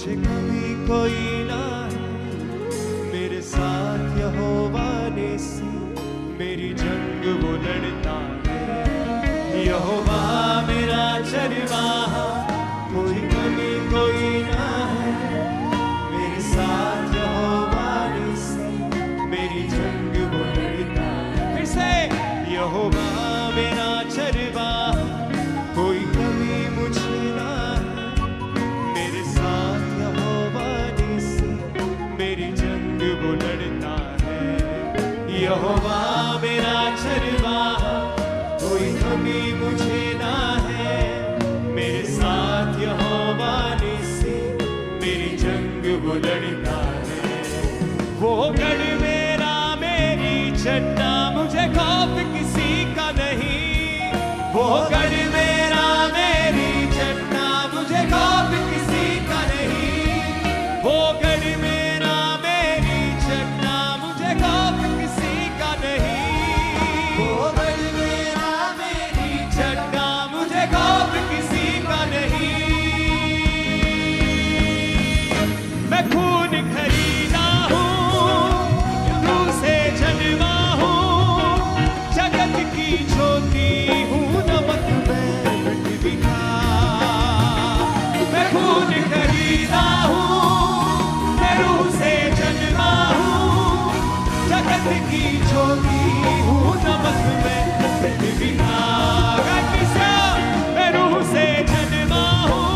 मुझे कभी कोई ना है, मेरे साथ यहोवा निस्सी मेरी जंग वो लड़ता है। यहोवा मेरा चरवाहा, मुझे कभी कोई ना है, मेरे साथ यहोवा निस्सी मेरी जंग वो लड़ता है। फिर से यहोवा मेरा चरवाहा, कोई कभी मुझे ना है, मेरे साथ यहोवा निस्सी मेरी जंग वो लड़ता है। यहोवा मेरा चरवाहा, कोई कभी मुझे ना है, मेरे साथ यहोवा निस्सी मेरी जंग वो लड़ता है। वो गढ़ मेरा मेरी चट्टा, मुझे खौफ किसी का नहीं। वो गढ़ मेरा मेरी चट्टा, मुझे खौफ किसी का नहीं। वो गढ़ मेरा मेरी चट्टा, मुझे खौफ किसी का नहीं। वो गढ़ मेरा मेरी चट्टा, मुझे खौफ किसी का नहीं। मैं खून खरीदा हूँ, रूह से जन्मा हूँ, जगत की ज्योति हूँ, नमक में पृथ्वी का। मैं खून खरीदा हूँ, मैं रूह से जन्मा हूँ, जगत की ज्योति हूँ, नमक में पृथ्वी का। मैं रूह से जन्मा हूँ,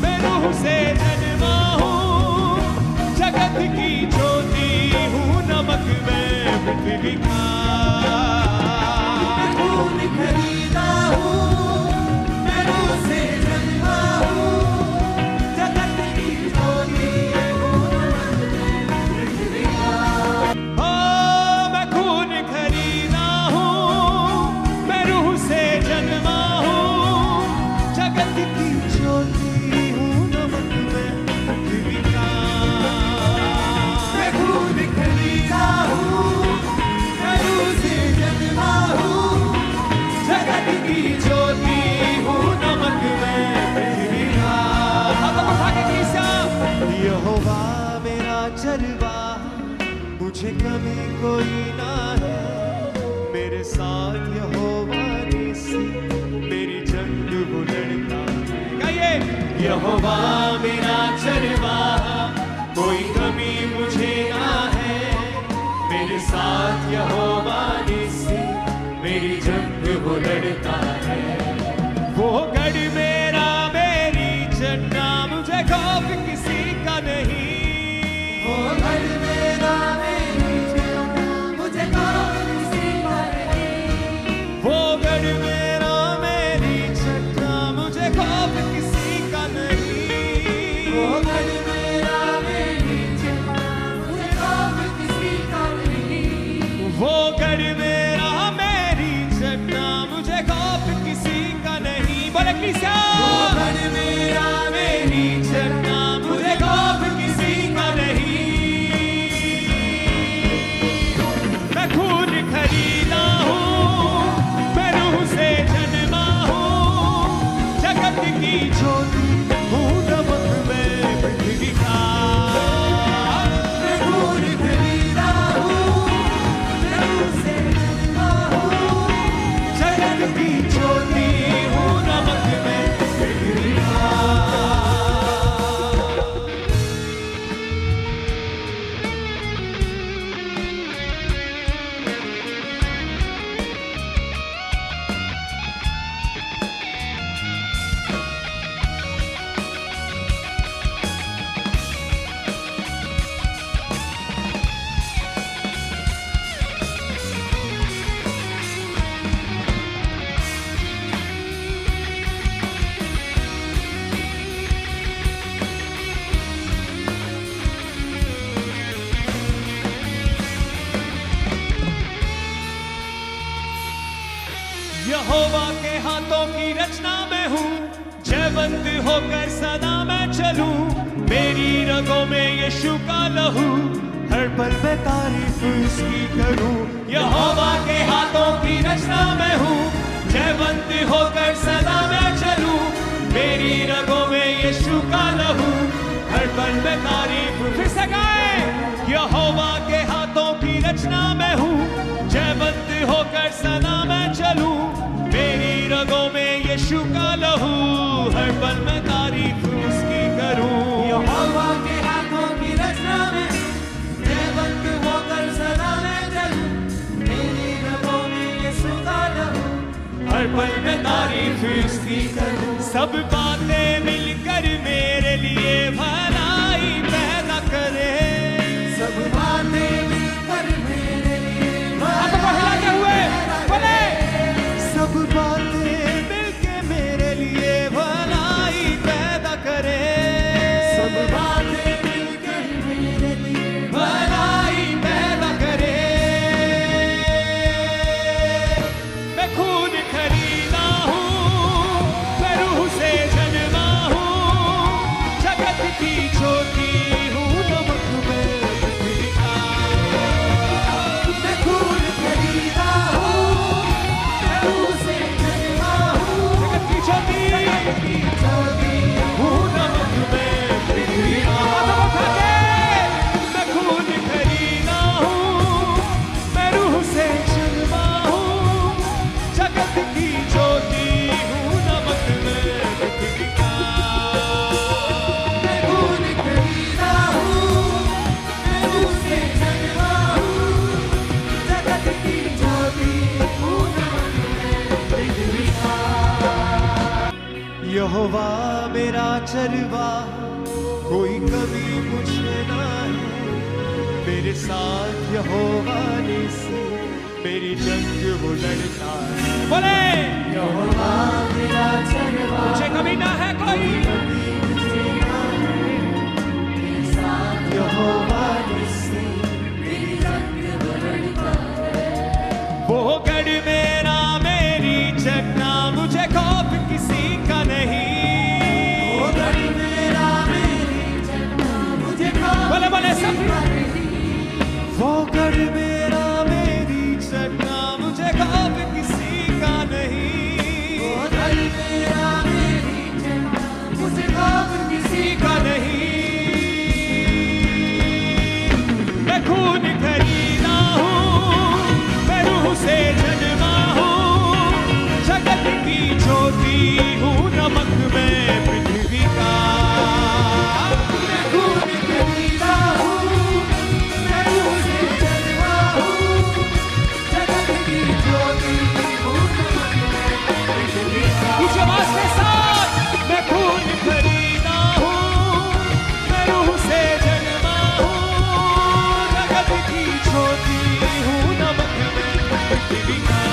मैं रूह से जन्मा हूँ, जगत की ज्योति हूँ, नमक में पृथ्वी का। मैं खून खरीदा हूँ, मैं रूह से जन्मा हूँ, जगत की ज्योति हूँ, नमक में पृथ्वी का। ओ मैं खून खरीदा हूँ, मैं रूह से जन्मा हूँ, जगत की ज्योति हूँ, नमक में पृथ्वी का। मैं खून खरीदा हूँ, मैं रूह से जन्मा हूँ, जगत की ज्योति हूँ, नमक में पृथ्वी का। हाथों को उठा के कीजिए। यहोवा मेरा चरवाहा, मुझे कभी कोई ना है, मेरे साथ यहोवा निस्सी मेरी जंग वो लड़ता है। गाइए, यहोवा मेरा चरवाहा, कोई कमी मुझे ना है, मेरे साथ यहोवा निस्सी मेरी जंग वो लड़ता है। वो गढ़ मेरा मेरी चट्टा, मुझे खौफ किसी का नहीं। वो गढ़ मेरा मेरी चट्टा, मुझे खौफ किसी का नहीं। वो गढ़ मेरा मेरी चट्टा, मुझे खौफ किसी का नहीं। वो गढ़ मेरा मेरी चट्टा, मुझे खौफ किसी का नहीं। वो गढ़ मेरा मेरी चट्टा, मुझे खौफ किसी का नहीं। बोले किसा? वो गढ़ मेरा मेरी चट्टा, मुझे खौफ किसी का नहीं। मैं खून खरीदा हूँ, मैं रूह से जन्मा हूँ, जगत की ज्योति हूँ, नमक में पृथ्वी का। मैं खून खरीदा हूँ, मैं रूह से जन्मा हूँ, जगत की ज्योति हूँ, नमक में पृथ्वी का। यहोवा के हाथों की रचना मैं हूँ, जयवंत होकर सदा मैं चलूं। मेरी रगों में यीशु का लहू, हर पल मैं तारीफ उसकी करूं। यहोवा के हाथों की रचना मैं हूँ, जयवंत होकर सदा मैं चलूं। मेरी रगों में यीशु का लहू, यहोवा के हाथों की रचना मैं हूँ, जयवंत होकर सदा मैं चलूं। मेरी रगों में यीशु का लहू, हर पल में तारीफ उसकी करूं। यहोवा के हाथों की रचना में जयवंत होकर सदा मैं चलूं। मेरी रगों में यीशु का लहू, हर पल में तारीफ उसकी करूं। सब बातें मिलकर मेरे लिए भलाई पैदा करे, सब बातें मिलकर मेरे लिए हाथों को हिलाते हुए बोले, सब बातें मिलके मेरे लिए भलाई पैदा करे, सब बातें मिलकर मेरे लिए भलाई पैदा करे। मैं खून खरीदा हूँ, मैं रूह से जन्मा हूँ, जगत की ज्योति हूँ, नमक में पृथ्वी का। मैं खून खरीदा हूँ, मैं रूह से जन्मा हूँ, जगत की ज्योति की ज्योति हूँ, नमक में पृथ्वी का। हाथों को उठा के, मैं खून खरीदा हूँ, मैं रूह से जन्मा हूँ, जगत की ज्योति हूँ, नमक में पृथ्वी का। मैं खून खरीदा हूँ, मैं रूह से जन्मा हूँ, जगत की ज्योति हूँ, नमक में पृथ्वी का। यहोवा मेरा चरवा, कोई कमी मुझे ना है। मेरे साथ यहोवा निसी, मेरी जंग वो लड़ता है। बोले, यहोवा मेरा चरवा, मुझे कभी ना है कोई, कभी मुझे ना है। मेरे साथ यहोवा निसी, मेरी जंग वो लड़ता है। वो गढ़ मेरा मेरी चकना, मुझे खौफ किसी का नहीं। वो गढ़ मेरा मेरी चकना, मुझे खौफ बोले बोले सब, किसी का नहीं। वो गढ़ मेरा मेरी चकना, मुझे खौफ किसी का नहीं। वो गढ़ मेरा मेरी चकना, मुझे खौफ किसी का नहीं। मैं खून खरीदा हूँ, मैं रूह से जन्मा हूँ, जगत की ज्योति हूँ, नमक में पृथ्वी का। मैं खून खरीदा हूँ, मैं रूह से जन्मा हूँ, जगत की ज्योति हूँ, नमक में पृथ्वी का। ऊंची आवाज के साथ, मैं खून खरीदा हूँ, मैं रूह से जन्मा हूँ, जगत की ज्योति हूँ, नमक में पृथ्वी का।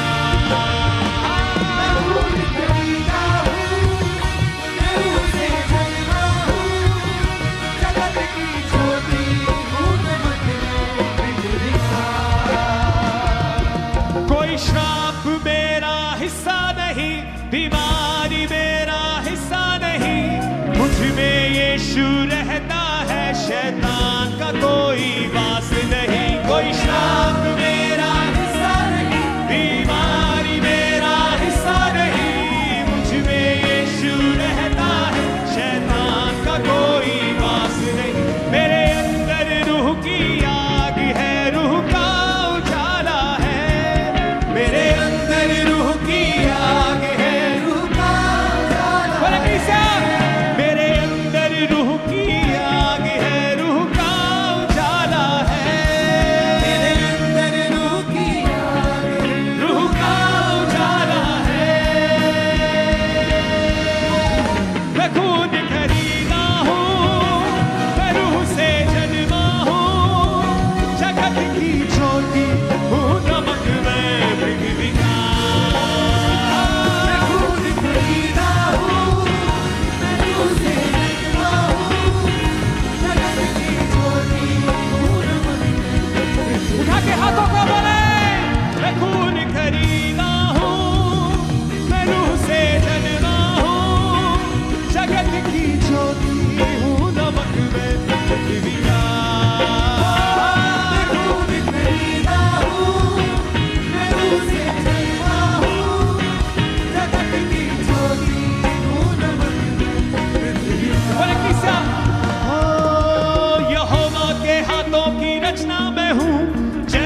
मैं खून खरीदा हूँ, मैं रूह से जन्मा हूँ, जगत की ज्योति हूँ, नमक में पृथ्वी का। कोई श्राप मेरा हिस्सा नहीं, बीमारी मेरा हिस्सा नहीं। मुझ में यीशु रहता है, शैतान का कोई वास नहीं। कोई श्राप मेरा हिस्सा नहीं, बीमारी मेरा हिस्सा नहीं। मुझ में यीशु रहता है, शैतान का कोई वास नहीं। मेरे अंदर रूह की आग है, रूह का उजाला है। मेरे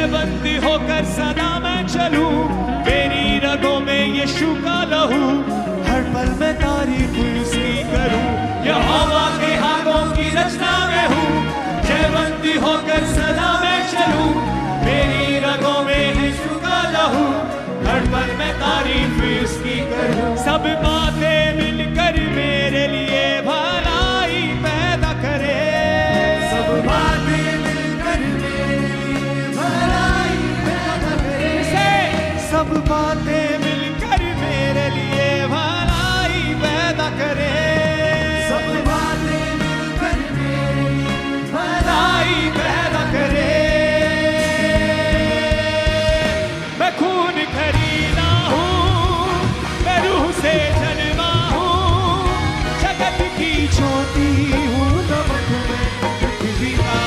जयबंदी होकर सदा मैं चलूं, मेरी रगों में यीशु का लहू, हर पल में तारीफ उसकी करूं। यहोवा के हाथों की रचना में हूँ, जयबंदी होकर सदा मैं चलूं, मेरी रगों में यीशु का लहू, हर पल में तारीफ उसकी करूं। सब बातें मिलकर मेरे लिए भलाई पैदा करे, सब बातें मिलकर मेरे लिए भलाई पैदा करे। सब बातें मिलकर मेरे लिए भलाई पैदा करे, सब बातें मिलकर मेरे लिए भलाई पैदा करे। मैं खून खरीदा हूँ, मैं रूह से जन्मा हूँ, जगत की ज्योति हूँ, नमक में पृथ्वी का।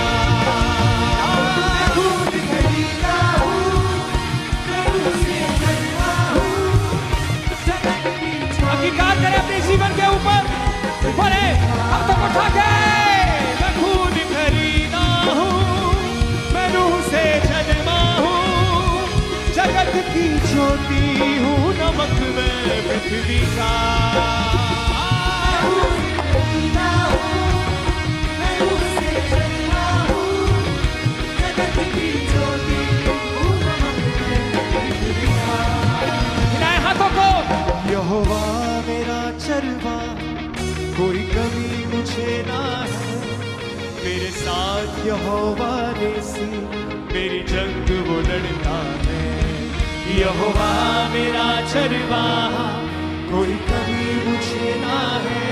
मैं खून खरीदा हूँ, मैं रूह से जन्मा हूँ, जगत की हकीकत करे अपने जीवन के ऊपर, बोले हम तो उठा के। मैं खून खरीदा हूँ, मैं रूह से जन्मा हूँ, जगत की ज्योति हूँ, नमक में पृथ्वी का। खरीदा हूँ, मैं रूह से जन्मा हूँ, जगत की ज्योति हूँ, नमक में पृथ्वी का। हिलाए हाथों को। यहोवा मेरा चरवा, कोई कमी मुझे ना है, मेरे साथ यहोवा नेसी, मेरी जंग वो लड़ता है। यहोवा मेरा चरवाहा, कोई कमी मुझे ना है,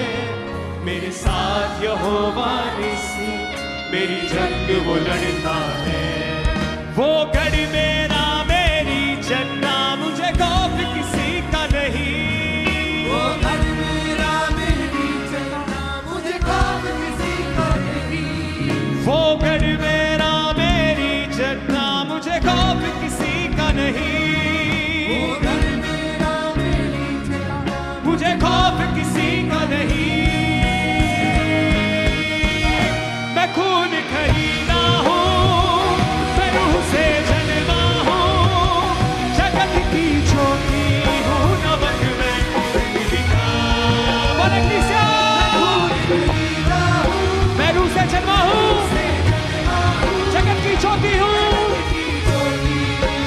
मेरे साथ यहोवा निसी, मेरी जंग वो लड़ता है। वो गढ़ मेरा मेरी जन्ना, मुझे खौफ किसी का नहीं। वो घर मेरा मेरी चलना, मुझे खौफ किसी का नहीं। वो गढ़ मेरा मेरी जन्ना, मुझे खौफ किसी का नहीं। वो घर मेरा मेरी चलना, मुझे खौफ किसी का नहीं। मैं खून खरीदा हूँ, मैं रूह से जन्मा हूँ, जगत की ज्योति हूँ, नमक में पृथ्वी का। बोले कलीसिया। खरीदा हूँ, मैं रूह से जन्मा हूँ, जगत की ज्योति हूँ,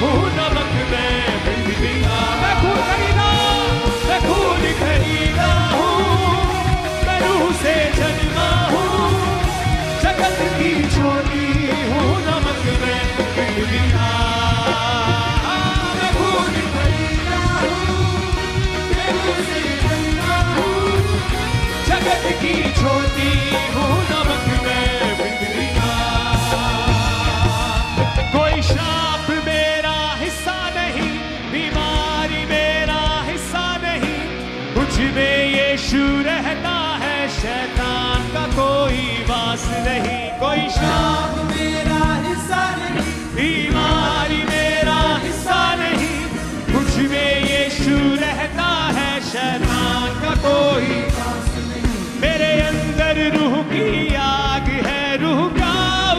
हूँ नमक में पृथ्वी का। मैं खून खरीदा हूँ, मैं रूह से जन्मा हूँ, जगत की ज्योति हूँ, नमक में पृथ्वी का। मैं खून खरीदा हूँ, मैं रूह से जन्मा हूँ, जगत की ज्योति हूँ, नमक में पृथ्वी का। कोई श्राप मेरा हिस्सा नहीं, बीमारी मेरा हिस्सा नहीं, मुझ में यीशु रहता है, शैतान का कोई वास नहीं। कोई श्राप आप मेरा हिस्सा नहीं। बीमारी मेरा हिस्सा नहीं, मुझ में यीशु रहता है, शैतान का कोई। मेरे अंदर रूह की आग है, रूह का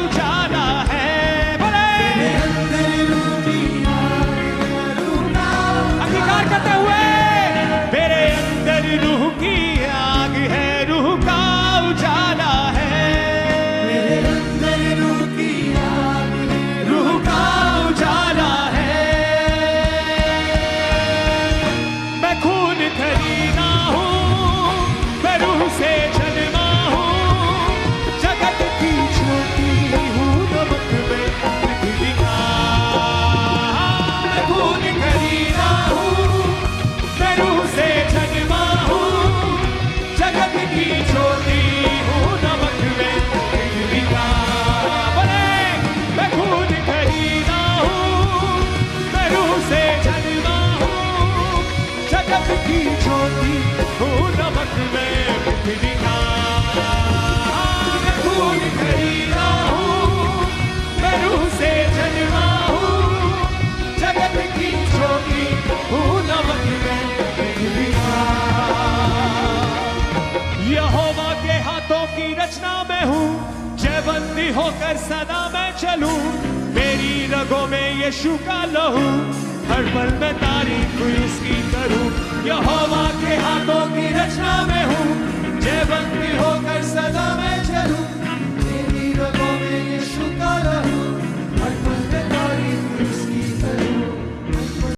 उजाला है। बोले अंदर रूह की आग है, रूह का अंगीकार करते हुए, मेरे अंदर रूह की आग है, रूह का उजाला है। मेरे अंदर रूह की आग है, रूह का उजाला है। मैं खून खरीदा हूँ, मैं रूह से जन्मा हूँ, जगत की ज्योति हूँ, नमक में पृथ्वी का। मैं खून खरीदा हूँ, मैं रूह से जन्मा हूँ, जगत की ज्योति हूँ, नमक में पृथ्वी का। बोले मैं खून खरीदा हूँ, मैं रूह से जन्मा हूँ, जगत की ज्योति हूँ, नमक में पृथ्वी का। मैं खून खरीदा हूँ, मैं रूह से जन्मा हूँ, जगत की ज्योति हूँ, नमक में पृथ्वी का। यहोवा के हाथों की रचना में हूँ, जयबंदी होकर सदा मैं चलूं, मेरी रगों में यीशु का लहू, हर पल में तारीफ उसकी करूं। यहोवा के हाथों की रचना में हूँ, जयवंती होकर